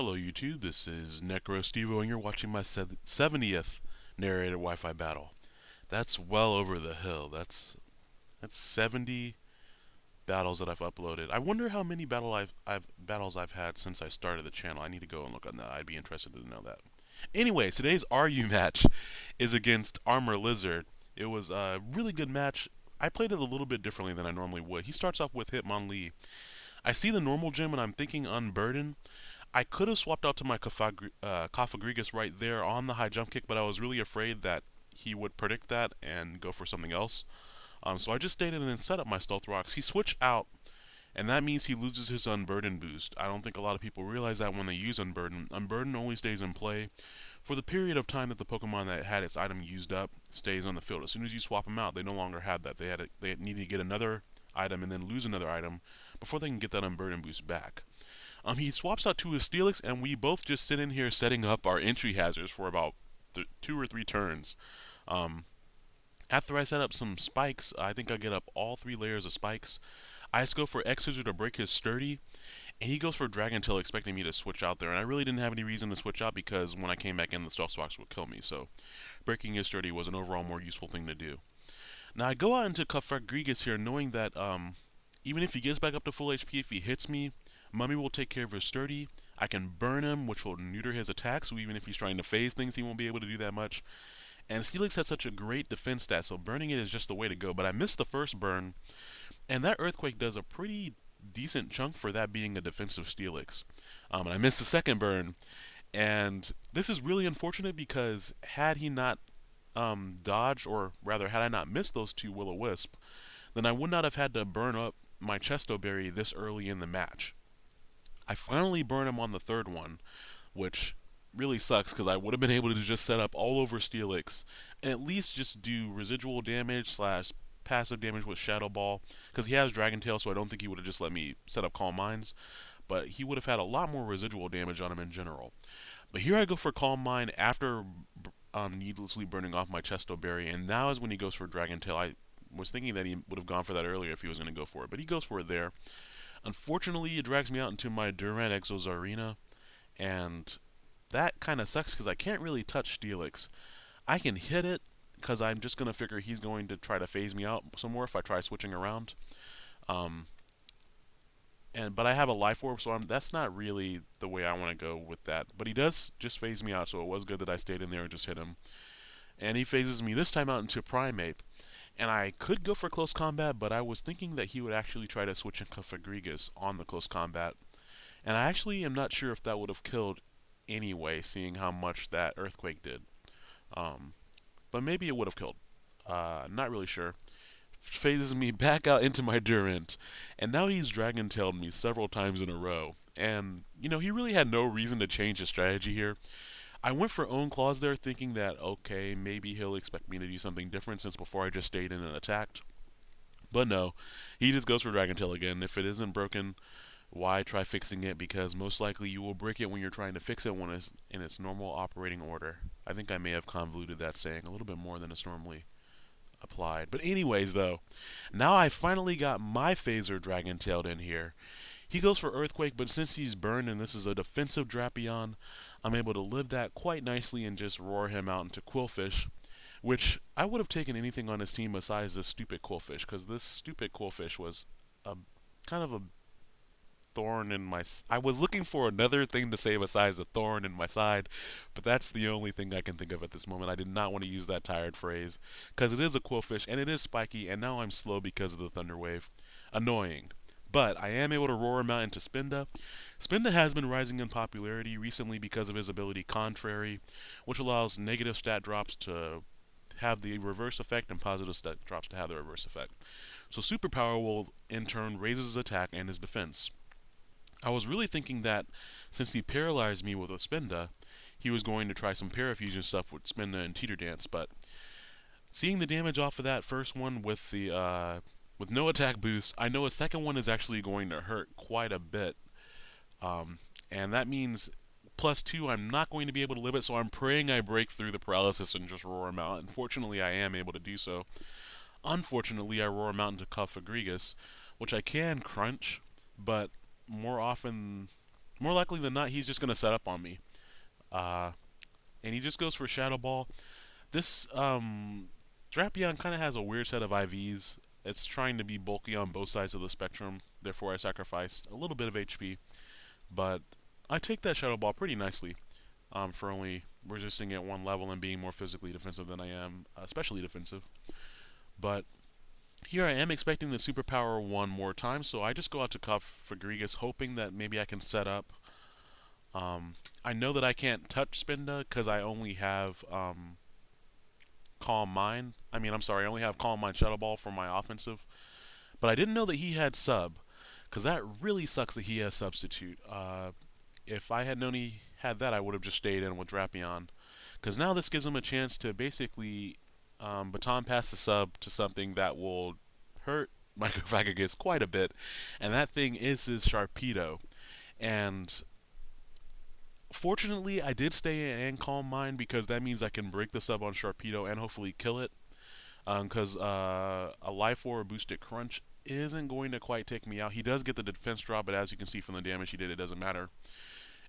Hello YouTube, this is Necrostevo and you're watching my 70th narrated Wi-Fi battle. That's well over the hill. That's 70 battles that I've uploaded. I wonder how many battles I've had since I started the channel. I need to go and look on that. I'd be interested to know that. Anyways, today's RU match is against ArmorLizard. It was a really good match. I played it a little bit differently than I normally would. He starts off with Hitmonlee. I see the normal gem and I'm thinking Unburden. I could have swapped out to my Kafagrigus right there on the high jump kick, but I was really afraid that he would predict that and go for something else. So I just stayed in and set up my Stealth Rocks. He switched out, and that means he loses his Unburden boost. I don't think a lot of people realize that when they use Unburden. Unburden only stays in play for the period of time that the Pokemon that had its item used up stays on the field. As soon as you swap them out, they no longer had that. They needed to get another item and then lose another item before they can get that Unburden boost back. He swaps out to his Steelix, and we both just sit in here setting up our entry hazards for about 2 or 3 turns. Um, After I set up some spikes, I think I get up all 3 layers of spikes. I just go for X-Scissor to break his sturdy, and he goes for Dragon Tail expecting me to switch out there. And I really didn't have any reason to switch out because when I came back in, the Stealth Rocks would kill me. So breaking his sturdy was an overall more useful thing to do. Now I go out into Kafagrigus here knowing that even if he gets back up to full HP, if he hits me, Mummy will take care of his sturdy. I can burn him, which will neuter his attack, so even if he's trying to phase things, he won't be able to do that much. And Steelix has such a great defense stat, so burning it is just the way to go. But I missed the first burn, and that Earthquake does a pretty decent chunk for that being a defensive Steelix. And I missed the second burn, and this is really unfortunate because had he not dodged, or rather had I not missed those 2 Will-O-Wisp, then I would not have had to burn up my Chesto Berry this early in the match. I finally burn him on the 3rd one, which really sucks because I would have been able to just set up all over Steelix and at least just do residual damage slash passive damage with Shadow Ball because he has Dragon Tail, so I don't think he would have just let me set up Calm Minds, but he would have had a lot more residual damage on him in general. But here I go for Calm Mind after needlessly burning off my Chesto Berry, and now is when he goes for Dragon Tail. I was thinking that he would have gone for that earlier if he was going to go for it, but he goes for it there. Unfortunately, it drags me out into my Durant Exozarena, and that kind of sucks because I can't really touch Steelix. I can hit it because I'm just going to figure he's going to try to phase me out some more if I try switching around. Um, but I have a Life Orb, so that's not really the way I want to go with that. But he does just phase me out, so it was good that I stayed in there and just hit him. And he phases me this time out into Primeape. And I could go for close combat, but I was thinking that he would actually try to switch into Fagrigus on the close combat. And I actually am not sure if that would have killed anyway, seeing how much that Earthquake did. But maybe it would have killed. Not really sure. Phases me back out into my Durant, and now he's Dragon-tailed me several times in a row. And, he really had no reason to change his strategy here. I went for Own Claws there thinking that, okay, maybe he'll expect me to do something different since before I just stayed in and attacked. But no, he just goes for Dragon Tail again. If it isn't broken, why try fixing it? Because most likely you will break it when you're trying to fix it when it's in its normal operating order. I think I may have convoluted that saying a little bit more than it's normally applied. But anyways, though, now I finally got my Phaser Dragon-tailed in here. He goes for Earthquake, but since he's burned and this is a defensive Drapion, I'm able to live that quite nicely and just roar him out into Quillfish, which I would have taken anything on his team besides this stupid Quillfish, because this stupid Quillfish was a kind of a thorn in my... I was looking for another thing to say besides a thorn in my side, but that's the only thing I can think of at this moment. I did not want to use that tired phrase, because it is a Quillfish, and it is spiky, and now I'm slow because of the Thunder Wave. Annoying. But I am able to roar him out into Spinda. Spinda has been rising in popularity recently because of his ability Contrary, which allows negative stat drops to have the reverse effect and positive stat drops to have the reverse effect. So Superpower will in turn raise his attack and his defense. I was really thinking that since he paralyzed me with a Spinda, he was going to try some Parafusion stuff with Spinda and Teeter Dance, but seeing the damage off of that first one with the with no attack boost, I know a second one is actually going to hurt quite a bit. And that means +2, I'm not going to be able to live it, so I'm praying I break through the paralysis and just roar him out. Unfortunately, I am able to do so. Unfortunately, I roar him out into Kafagrigus, which I can crunch, but more often more likely than not, he's just going to set up on me. Uh, and he just goes for Shadow Ball. This Drapion kind of has a weird set of IVs. It's trying to be bulky on both sides of the spectrum. Therefore, I sacrificed a little bit of HP. But I take that Shadow Ball pretty nicely for only resisting at one level and being more physically defensive than I am, especially defensive. But here I am expecting the superpower one more time, so I just go out to Fagrigas hoping that maybe I can set up. I know that I can't touch Spinda because I only have Calm Mind. I'm sorry, I only have Calm Mind Shadow Ball for my offensive. But I didn't know that he had sub, because that really sucks that he has substitute. If I had known he had that, I would have just stayed in with Drapion. Because now this gives him a chance to basically baton pass the sub to something that will hurt Microfagagus quite a bit. And that thing is his Sharpedo. And fortunately, I did stay in and Calm Mind because that means I can break the sub on Sharpedo and hopefully kill it. Because a Life Orb boosted Crunch isn't going to quite take me out. He does get the defense drop, but as you can see from the damage he did, it doesn't matter.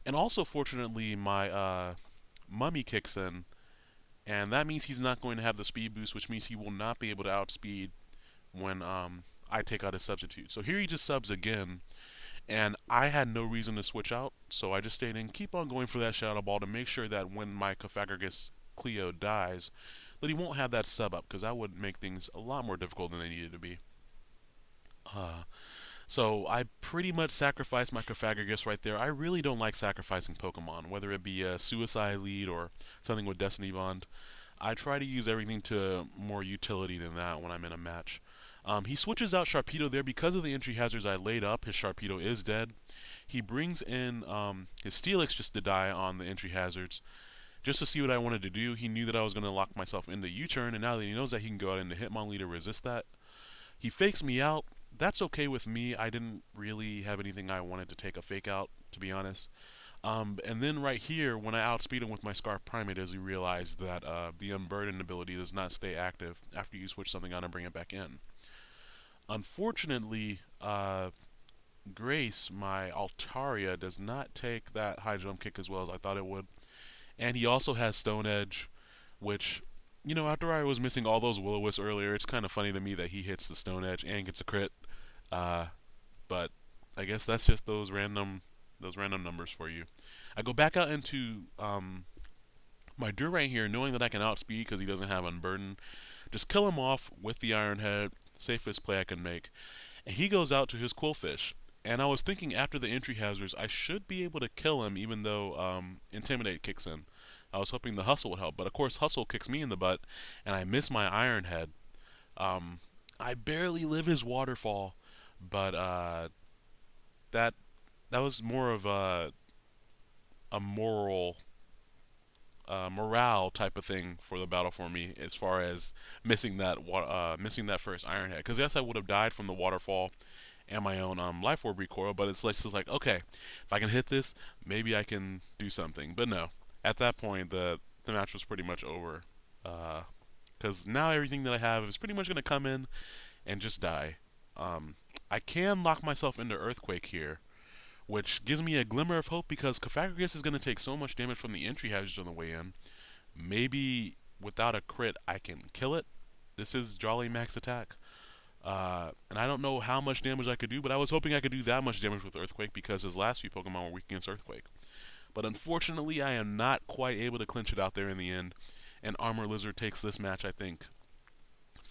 And also, fortunately, my Mummy kicks in, and that means he's not going to have the speed boost, which means he will not be able to outspeed when I take out his substitute. So here he just subs again, and I had no reason to switch out, so I just stayed in, keep on going for that Shadow Ball to make sure that when my Cofagrigus Cleo dies, that he won't have that sub up, because that would make things a lot more difficult than they needed to be. So I pretty much sacrificed my Cofagrigus right there. I really don't like sacrificing Pokemon, whether it be a Suicide Lead or something with Destiny Bond. I try to use everything to more utility than that when I'm in a match. He switches out Sharpedo there because of the entry hazards I laid up. His Sharpedo is dead. He brings in his Steelix just to die on the entry hazards, just to see what I wanted to do. He knew that I was going to lock myself into U-turn, and now that he knows that he can go out into Hitmonlee to resist that, he fakes me out. That's okay with me. I didn't really have anything I wanted to take a fake out, to be honest. And then right here, when I outspeed him with my Scarf Primate, as you realize that the Unburden ability does not stay active after you switch something out and bring it back in. Unfortunately, Grace, my Altaria, does not take that high jump kick as well as I thought it would. And he also has Stone Edge, which, after I was missing all those Will-O-Wisps earlier, it's kind of funny to me that he hits the Stone Edge and gets a crit. But I guess that's just those random numbers for you. I go back out into my Durant here, knowing that I can outspeed because he doesn't have Unburden. Just kill him off with the Iron Head, safest play I can make. And he goes out to his Quillfish. And I was thinking after the entry hazards, I should be able to kill him even though Intimidate kicks in. I was hoping the Hustle would help, but of course Hustle kicks me in the butt, and I miss my Iron Head. I barely live his Waterfall, but that was more of a morale type of thing for the battle for me, as far as missing that first Iron Head. Because yes, I would have died from the Waterfall and my own Life Orb recoil, but it's just like, okay, if I can hit this, maybe I can do something. But no, at that point the match was pretty much over. Because now everything that I have is pretty much going to come in and just die. I can lock myself into Earthquake here, which gives me a glimmer of hope because Cofagrigus is going to take so much damage from the entry hazards on the way in. Maybe without a crit I can kill it. This is Jolly Max attack. And I don't know how much damage I could do, but I was hoping I could do that much damage with Earthquake because his last few Pokemon were weak against Earthquake. But unfortunately, I am not quite able to clinch it out there in the end. And ArmorLizard takes this match, I think,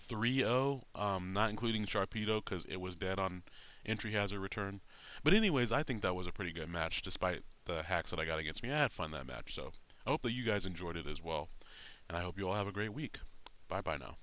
3-0, not including Sharpedo because it was dead on entry hazard return. But anyways, I think that was a pretty good match despite the hacks that I got against me. I had fun that match, so I hope that you guys enjoyed it as well. And I hope you all have a great week. Bye-bye now.